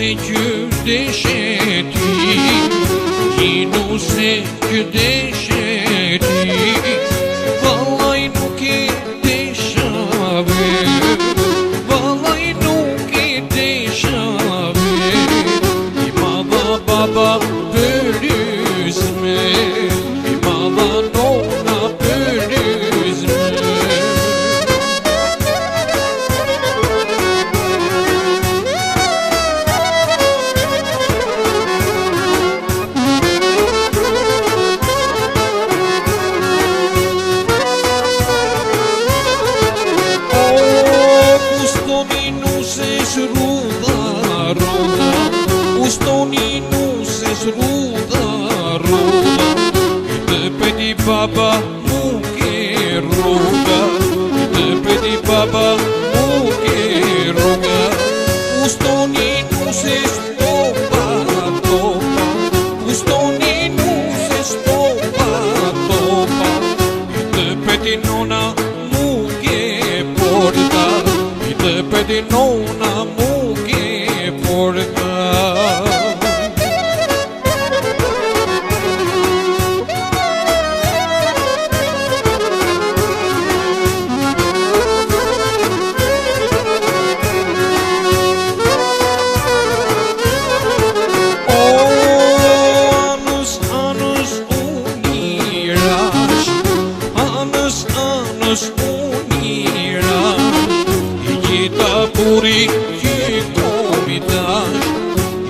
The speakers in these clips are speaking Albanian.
se që deshe ti, gjinu se që deshe ti, vallaj nuk e deshave, vallaj nuk e deshave, i madha baba pëllysme, i madha nona pëllysme. Ustoni nu se sruda ruda, i të peti baba muke ruga, i të peti baba muke ruga. Ustoni nu se stopa topa, ustoni nu se stopa topa, i të peti nona muke porta, i të peti nona muke porta. Unira, i gjitha burin që komi dash,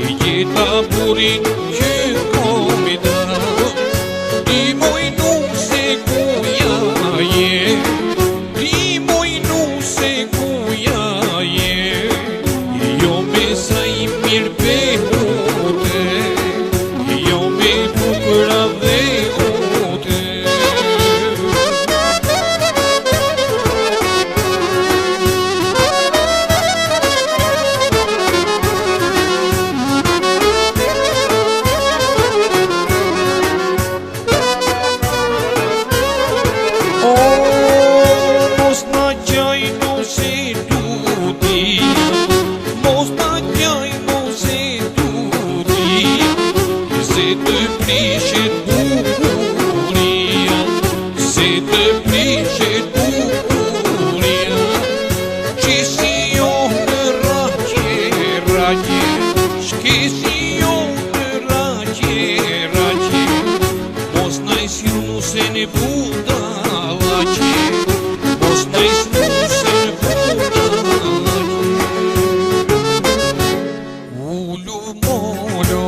i gjitha burin që komi dash, dimoj nuk se kuja je, dimoj nuk se kuja je, jo me sa i mirë behute, jo me bukra dhe ute. Se të prishet bukuria, se të prishet bukuria, që si jo në raqe, raqe, shke si jo në raqe, raqe, mos najsi nuse në budalache, mos najsi nuse në budalache. Ulu molo,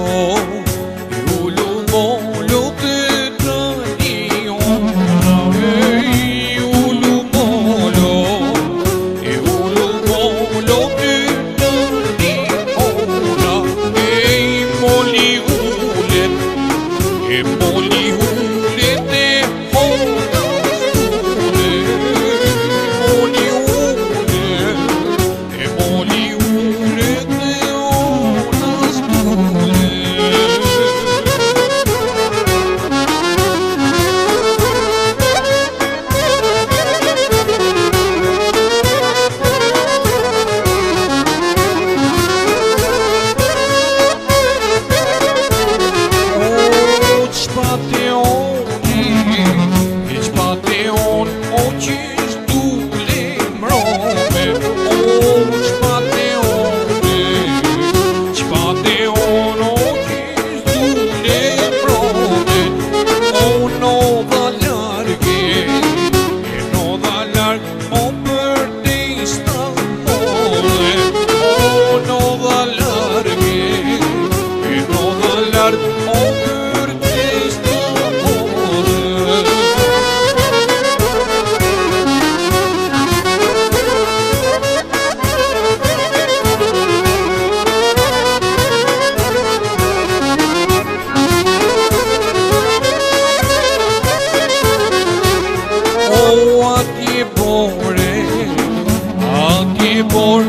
atje bor